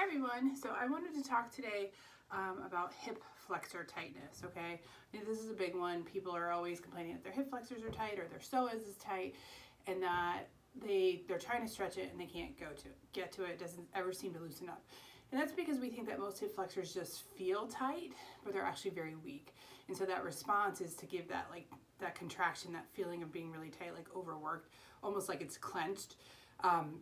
Hi everyone, so I wanted to talk today about hip flexor tightness, okay? This is a big one. People are always complaining that their hip flexors are tight or their psoas is tight and that they're trying to stretch it and they can't get to it. It doesn't ever seem to loosen up. And that's because we think that most hip flexors just feel tight, but they're actually very weak. And so that response is to give that that contraction, that feeling of being really tight, like overworked, almost like it's clenched.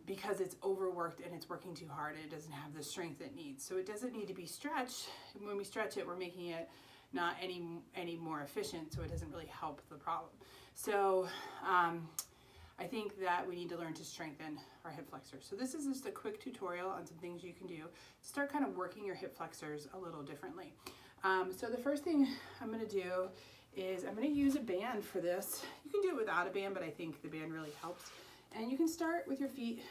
Because it's overworked and it's working too hard and it doesn't have the strength it needs. So it doesn't need to be stretched. When we stretch it, we're making it not any more efficient, so it doesn't really help the problem. So I think that we need to learn to strengthen our hip flexors. So this is just a quick tutorial on some things you can do to start kind of working your hip flexors a little differently. So the first thing I'm going to do is I'm going to use a band for this. You can do it without a band, but I think the band really helps. And you can start with your feet,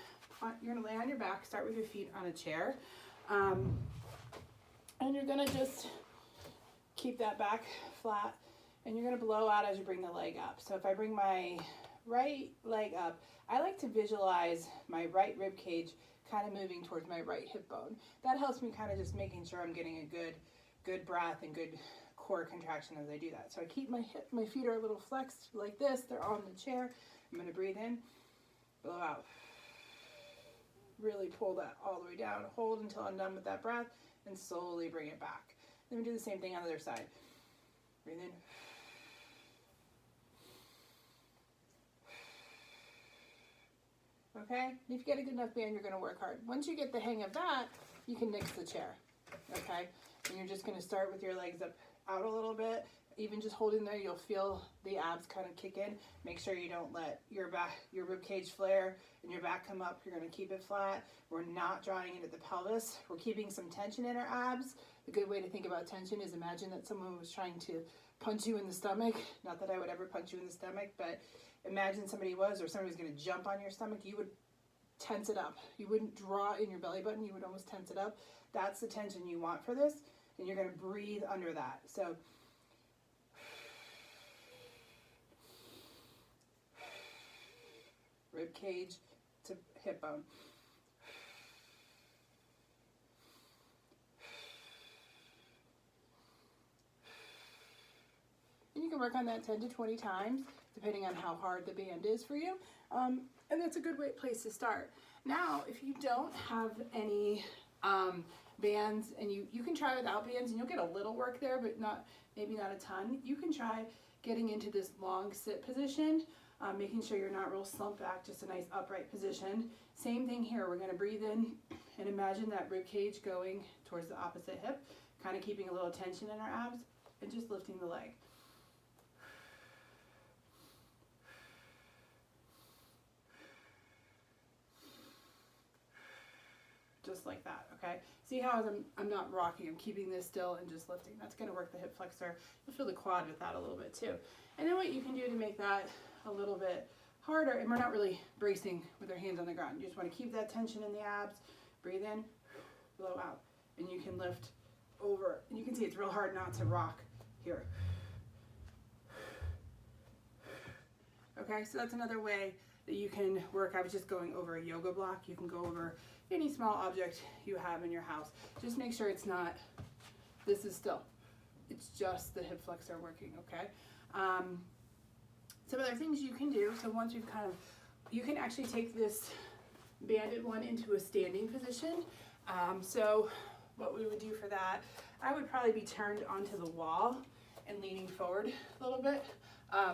you're gonna lay on your back, start with your feet on a chair. And you're gonna just keep that back flat and you're gonna blow out as you bring the leg up. So if I bring my right leg up, I like to visualize my right rib cage kind of moving towards my right hip bone. That helps me kind of just making sure I'm getting a good breath and good core contraction as I do that. So I keep my feet are a little flexed like this, they're on the chair. I'm gonna breathe in. Blow out. Really pull that all the way down. Hold until I'm done with that breath and slowly bring it back. Then we do the same thing on the other side. Breathe in. Okay? If you get a good enough band, you're going to work hard. Once you get the hang of that, you can nix the chair. Okay? And you're just going to start with your legs up out a little bit. Even just holding there, you'll feel the abs kind of kick in. Make sure you don't let your rib cage flare and your back come up. You're going to keep it flat. We're not drawing into the pelvis. We're keeping some tension in our abs. A good way to think about tension is imagine that someone was trying to punch you in the stomach. Not that I would ever punch you in the stomach, but imagine somebody was, or somebody was going to jump on your stomach. You would tense it up. You wouldn't draw in your belly button. You would almost tense it up. That's the tension you want for this, and you're going to breathe under that. So rib cage to hip bone. And you can work on that 10 to 20 times, depending on how hard the band is for you. And that's a good place to start. Now, if you don't have any bands, and you can try without bands, and you'll get a little work there, but maybe not a ton. You can try getting into this long sit position. Making sure you're not real slumped back, just a nice upright position. Same thing here, we're gonna breathe in and imagine that rib cage going towards the opposite hip, kind of keeping a little tension in our abs and just lifting the leg. Just like that, okay? See how I'm not rocking, I'm keeping this still and just lifting. That's gonna work the hip flexor. You'll feel the quad with that a little bit too. And then what you can do to make that a little bit harder, and we're not really bracing with our hands on the ground. You just want to keep that tension in the abs. Breathe in, blow out. And you can lift over. And you can see it's real hard not to rock here. Okay, so that's another way that you can work. I was just going over a yoga block. You can go over any small object you have in your house. Just make sure it's not, this is still. It's just the hip flexor working, okay? Some other things you can do, so once we've you can actually take this banded one into a standing position. So what we would do for that, I would probably be turned onto the wall and leaning forward a little bit,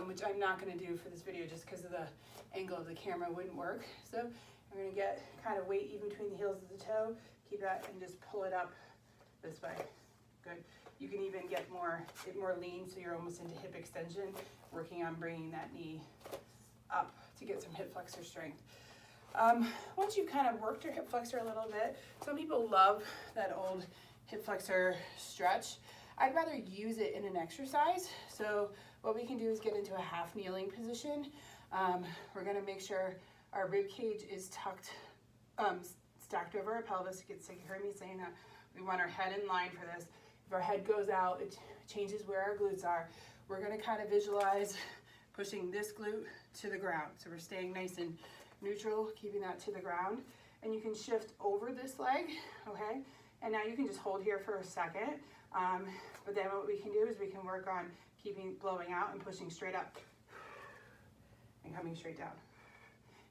which I'm not gonna do for this video just because of the angle of the camera wouldn't work. So I'm gonna get kind of weight even between the heels of the toe, keep that and just pull it up this way. Good. You can even get more lean, so you're almost into hip extension, working on bringing that knee up to get some hip flexor strength. Once you've kind of worked your hip flexor a little bit, some people love that old hip flexor stretch. I'd rather use it in an exercise. So what we can do is get into a half kneeling position. We're gonna make sure our rib cage is tucked, stacked over our pelvis. You heard me saying that. We want our head in line for this. If our head goes out, it changes where our glutes are. We're gonna kind of visualize pushing this glute to the ground. So we're staying nice and neutral, keeping that to the ground. and you can shift over this leg, okay? And now you can just hold here for a second. But then what we can do is we can work on blowing out and pushing straight up and coming straight down.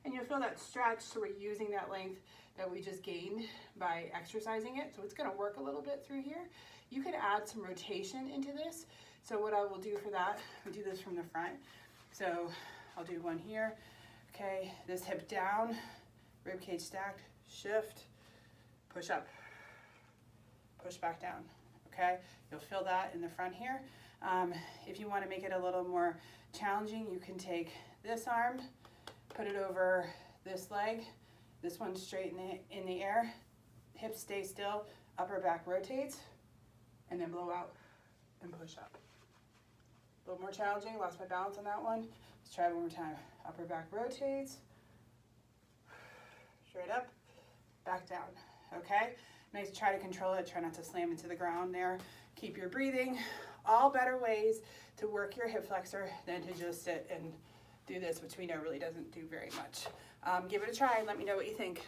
And you'll feel that stretch, so we're using that length that we just gained by exercising it. So it's gonna work a little bit through here. You can add some rotation into this. So what I will do for that, we do this from the front. So I'll do one here. Okay, this hip down, rib cage stacked, shift, push up, push back down. Okay, you'll feel that in the front here. If you want to make it a little more challenging, you can take this arm, put it over this leg, this one straight in the air, hips stay still, upper back rotates, and then blow out and push up. A little more challenging, lost my balance on that one. Let's try it one more time. Upper back rotates, straight up, back down, okay? Nice, try to control it, try not to slam into the ground there. Keep your breathing. All better ways to work your hip flexor than to just sit and do this, which we know really doesn't do very much. Give it a try and let me know what you think.